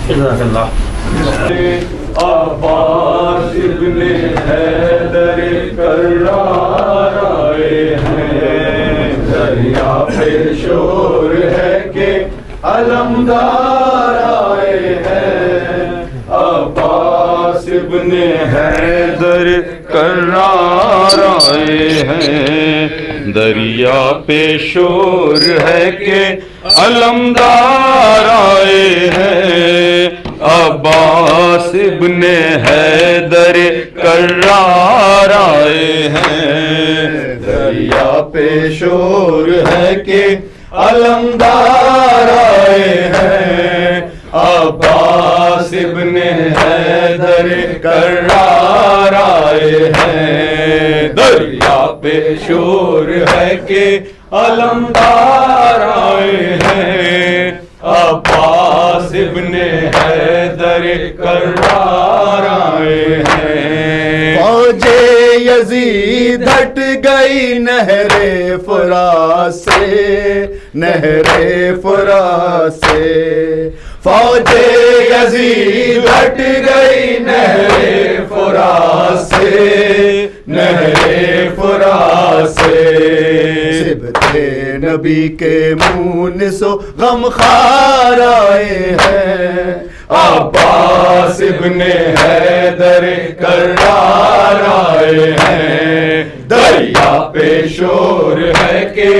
جزاک اللہ. عباس ابن حیدر کرار آئے ہیں، دریا پہ شور ہے کہ علمدار آئے ہیں. عباس ابن حیدر کرار آئے ہیں، دریا پہ شور ہے کہ علمدار آئے ہیں. عباس ابن حیدر کرار آئے ہیں، دریا پہ شور ہے کہ علمدار آئے ہیں. عباس ابن حیدر کرار آئے ہیں، دریا پہ شور ہے کہ علمدار آئے ہیں. عباس ابن حیدر کرار آئے ہیں. فوج یزید ہٹ گئی نہر فرات سے، نہر فرات سے. فوج یزید ہٹ گئی نہر فرات سے، نہر فرات سے. سبط نبی کے مونس و غمخوار آئے ہیں. عباس ابن حیدر کرار آئے ہیں، دریا پہ شور ہے کہ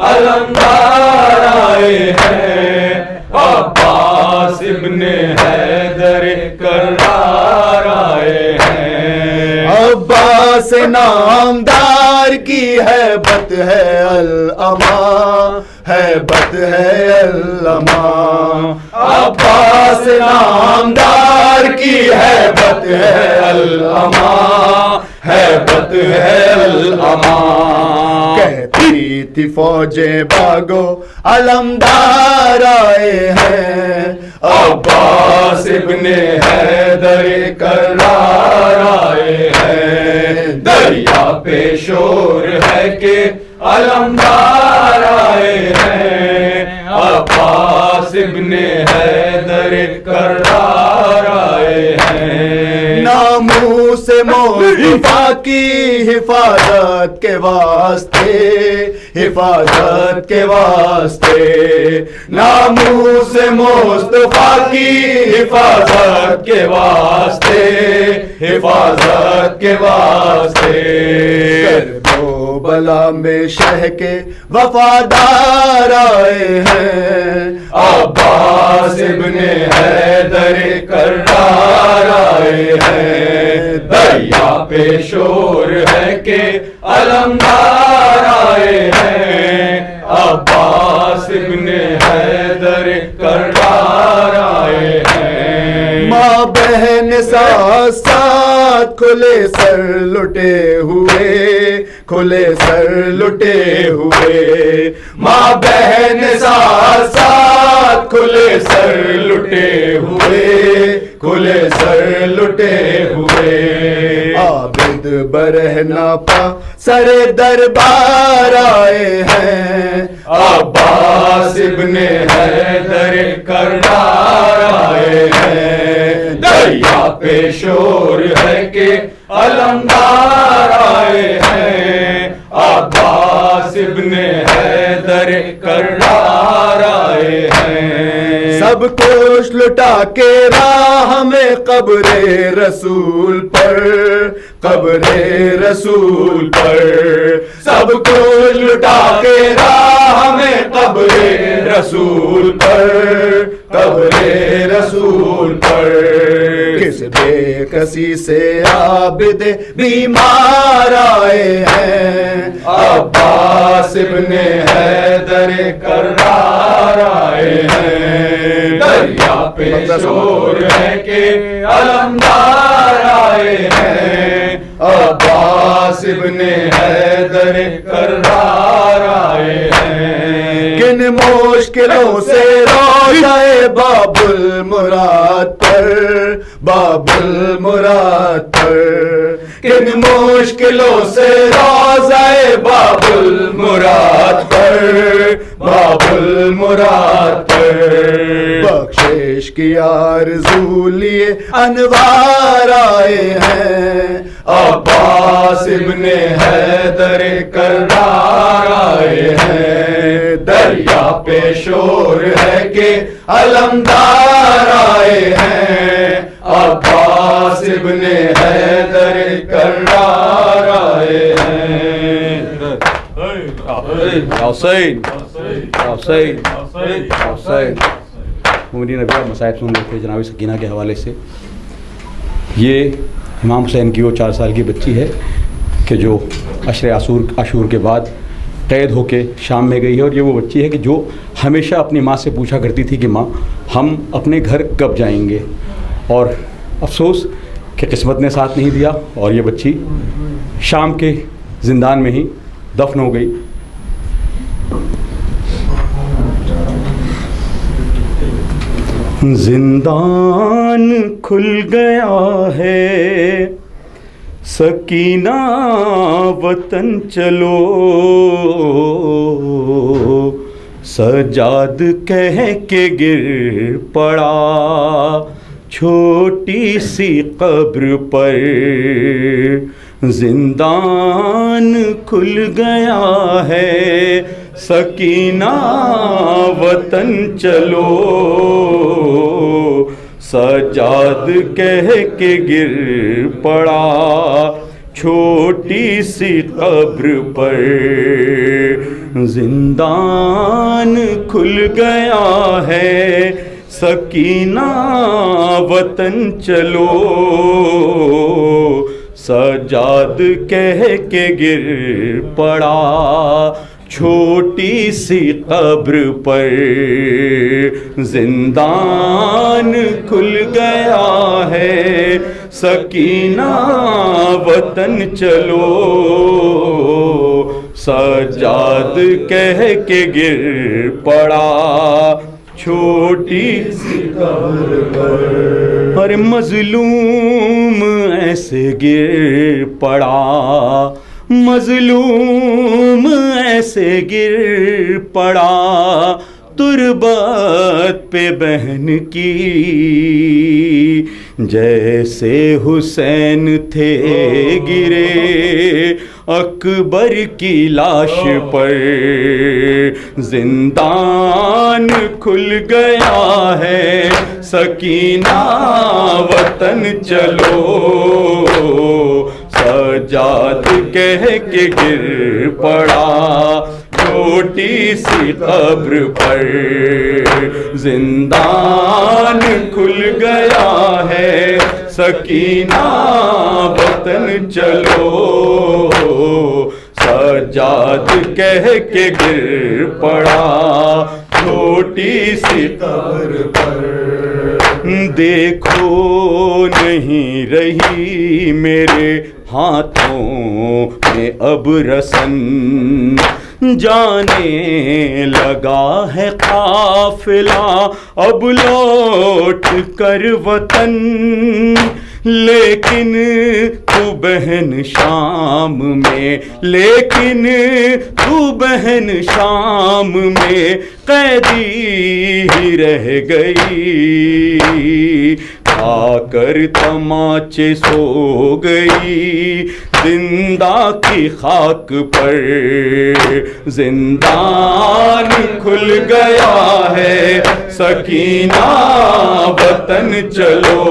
علمدار آئے ہیں. عباس ابن حیدر کرار آئے ہیں. عباس نامدار کی ہیبت ہے العما، ہیبت ہے العما. عباس نامدار کی ہیبت ہے العما، ہیبت ہے العما. کہتی تھی فوجیں بھاگو علمدار آئے ہیں. عباس ابن حیدر کرار آئے ہیں، دریا پہ شور ہے کہ علمدار آئے ہیں. عباس ابن حیدر کرار آئے ہیں. ناموس مصطفیٰ کی حفاظت کے واسطے، حفاظت کے واسطے. ناموس مصطفیٰ کی حفاظت کے واسطے، حفاظت کے واسطے. کربلا میں شہ کے وفادار آئے ہیں. عباس ابن حیدر کرار آئے ہیں، دریا پہ شور ہے کہ علمدار آئے ہیں. عباس ابن حیدر کرار آئے ہیں. ماں بہن ساتھ ساتھ کھلے سر لٹے ہوئے، کھلے سر لٹے ہوئے. ماں بہن ساتھ ساتھ کھلے سر لٹے ہوئے، کھلے سر لٹے ہوئے. عابد برہنہ پا سر دربار آئے ہیں. عباس ابن حیدر کرار آئے ہیں، دریا پہ شور ہے کہ علمدار آئے ہیں. عباس ابن حیدر کرار آئے ہیں. سب کچھ لٹا کے راہ میں قبر رسول پر، قبر رسول پر. سب کچھ لٹا کے راہ میں قبر رسول پر، قبر رسول پر. کس بے کسی سے عابد بیمار آئے ہیں. عباس ابن حیدر کرار آئے ہیں، دریا پہ شور ہے کہ علمدار آئے ہیں. عباس ابن حیدر کرار آئے ہیں. کن مشکلوں سے روشے باب المراد پر، باب المراد پر، کن مشکلوں سے روضہ باب المراد پر، باب المراد پر، بخشش کی آرزو لیے انوار آئے ہیں، عباس ابن حیدر کرار آئے ہیں، دریا پہ شور ہے کہ علمدار آئے ہیں، عباس ابن حیدر کرار آئے ہیں۔ حسین حسین حسین ممنین ابھی آپ مسائل سن رہے تھے جناب سکینہ کے حوالے سے۔ یہ امام حسین کی وہ 4 سال کی بچی ہے کہ جو عشر عاشور کے بعد قید ہو کے شام میں گئی ہے، اور یہ وہ بچی ہے کہ جو ہمیشہ اپنی ماں سے پوچھا کرتی تھی کہ ماں ہم اپنے گھر کب جائیں گے، اور افسوس کہ قسمت نے ساتھ نہیں دیا اور یہ بچی شام کے زندان میں ہی دفن ہو گئی۔ زندان کھل گیا ہے سکینہ وطن چلو، سجاد کہہ کے گر پڑا چھوٹی سی قبر پر، زندان کھل گیا ہے سکینہ وطن چلو، سجاد کہہ کے گر پڑا چھوٹی سی قبر پر، زندان کھل گیا ہے سکینہ وطن چلو، سجاد کہہ کے گر پڑا چھوٹی سی قبر پر، زندان کھل گیا ہے سکینہ وطن چلو، سجاد کہہ کے گر پڑا چھوٹی سی قبر پر، اور مظلوم ایسے گر پڑا، مظلوم ایسے گر پڑا تربت پہ بہن کی، جیسے حسین تھے گرے اکبر کی لاش پر، زندان کھل گیا ہے سکینہ وطن چلو، سجاد کہہ کے گر پڑا چھوٹی سی قبر پر، زندان کھل گیا ہے سکینہ وطن چلو، سجاد کہہ کے گر پڑا چھوٹی سی قبر پر، دیکھو نہیں رہی میرے ہاتھوں میں اب رسن، جانے لگا ہے قافلہ اب لوٹ کر وطن، لیکن تو بہن شام میں، لیکن تو بہن شام میں قیدی ہی رہ گئی، کھا کر تماچے سو گئی زندہ کی خاک پر، زندان کھل گیا ہے سکینہ وطن چلو،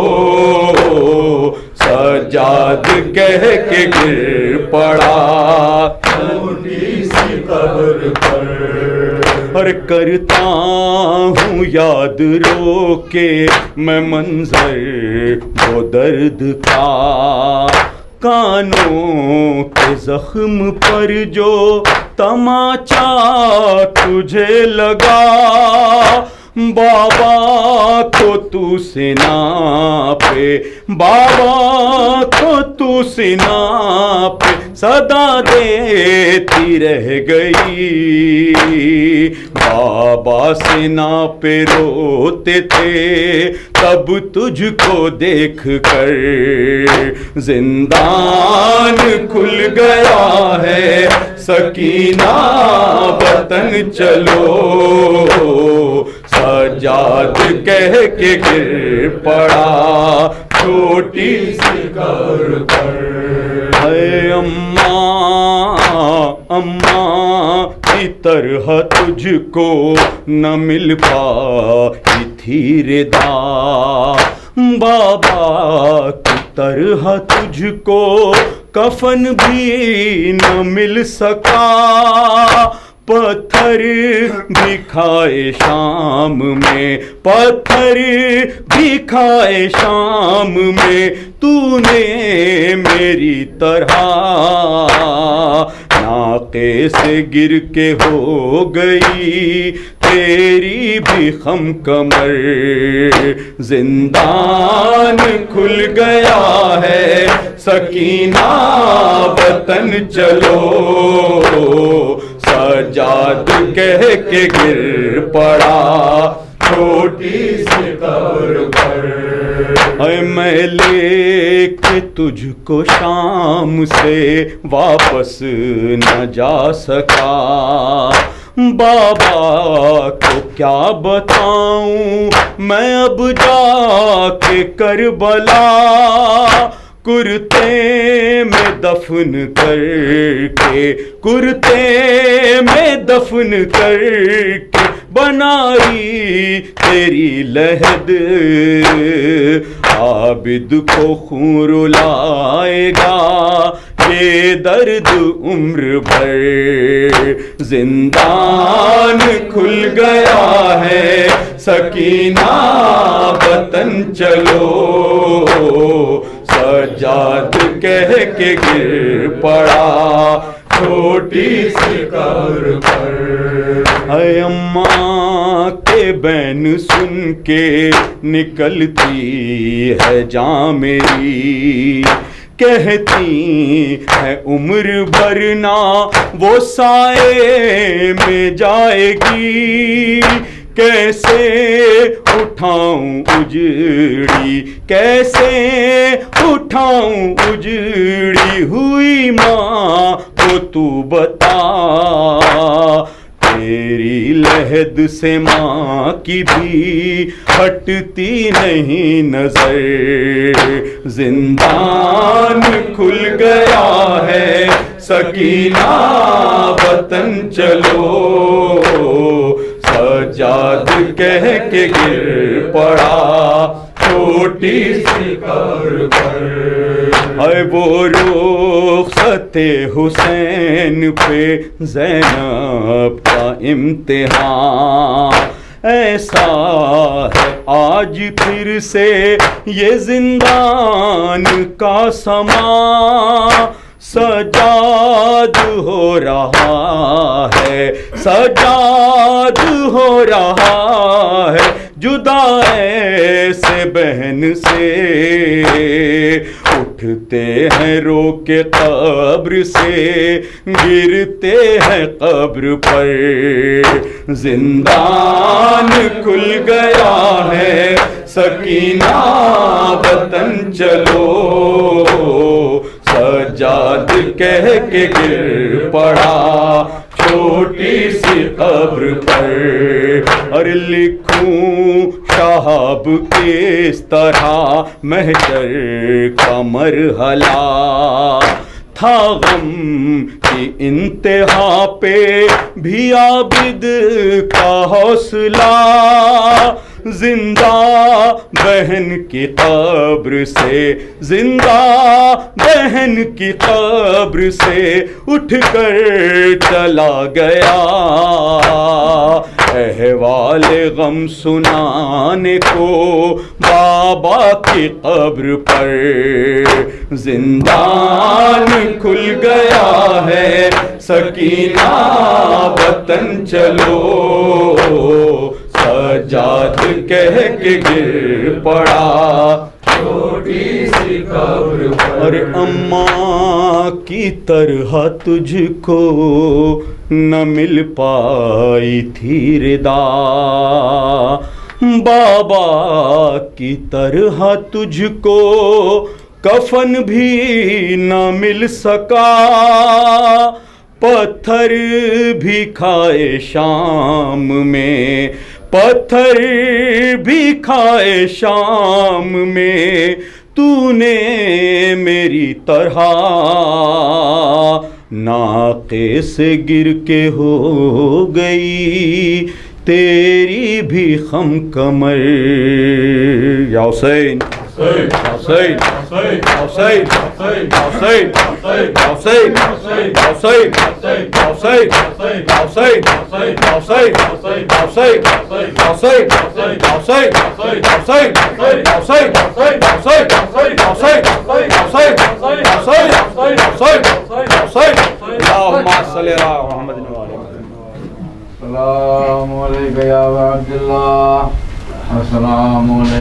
سجاد کہہ کے گر پڑا چھوٹی سی قبر پر، اور کرتا ہوں یاد رو کے میں منظر وہ درد کا، کانوں کے زخم پر جو تماچا تجھے لگا، بابا کو تو سینا پہ، بابا کو تو سینا پہ صدا دیتی رہ گئی، بابا سینا پہ روتے تھے تب تجھ کو دیکھ کر زندان کھل گیا ہے، سکینہ وطن چلو، سجاد کہہ کے گر پڑا چھوٹی سی قبر پر، اے اماں اماں کی طرح تجھ کو نہ مل پائی تھی ردا، بابا کی طرح تجھ کو کفن بھی نہ مل سکا، پتھر بھی کھائے شام میں، پتھر بھی کھائے شام میں، تو نے میری طرح ناقے سے گر کے ہو گئی تیری بھی خم کمر، زندان کھل گیا ہے، سکینہ وطن چلو، سجاد کہہ کے گر پڑا چھوٹی سی قبر پر، اے میں لے کے تجھ کو شام سے واپس نہ جا سکا، بابا کو کیا بتاؤں میں اب جا کے کربلا، کرتے میں دفن کر کے، کرتے میں دفن کر کے بنائی تیری لحد، عابد کو خون رلائے گا یہ درد عمر بھر، زندان کھل گیا ہے، سکینہ وطن چلو، سجاد کہہ کے گر پڑا چھوٹی سی قبر پر، اے اماں کے بین سن کے نکلتی ہے جان میری، کہتی ہے عمر بھرنا وہ سائے میں جائے گی، کیسے اٹھاؤں اجڑی، کیسے اٹھاؤں اجڑی ہوئی ماں کو تو بتا، تیری لحد سے ماں کی بھی ہٹتی نہیں نظر، زندان کھل گیا ہے، سکینہ وطن چلو، سجاد کہہ کے گر پڑا چھوٹی سی قبر پر، اے وہ رخصت حسین پہ زینب کا امتحان، ایسا ہے آج پھر سے یہ زندان کا سما، سجاد ہو رہا ہے، سجاد ہو رہا ہے، جدا ایسے بہن سے، اٹھتے ہیں رو کے قبر سے، گرتے ہیں قبر پر، زندان کھل گیا ہے، سکینہ وطن چلو، سجاد کہہ کے گر پڑا چھوٹی سی قبر پر، اور لکھوں شہاب کس طرح محشر کا مرحلہ، تھا غم کی انتہا پہ بھی عابد کا حوصلہ، زندہ بہن کی قبر سے، زندہ بہن کی قبر سے اٹھ کر چلا گیا، احوال غم سنانے کو بابا کی قبر پر، زندان کھل گیا ہے، سکینہ وطن چلو، سجاد کہہ کے گر پڑا چھوٹی سی قبر پر، اور اماں کی طرح تجھ کو نہ مل پائی تھی ردا، بابا کی طرح تجھ کو کفن بھی نہ مل سکا، پتھر بھی کھائے شام میں، پتھر بھی کھائے شام میں، تو نے میری طرح ناقے سے گر کے ہو گئی تیری بھی خم کمر، یا حسین حسین حسین حسین حسین حسین حسین حسین حسین حسین حسین السلام علیکم یا عبد اللہ، السلام علیکم.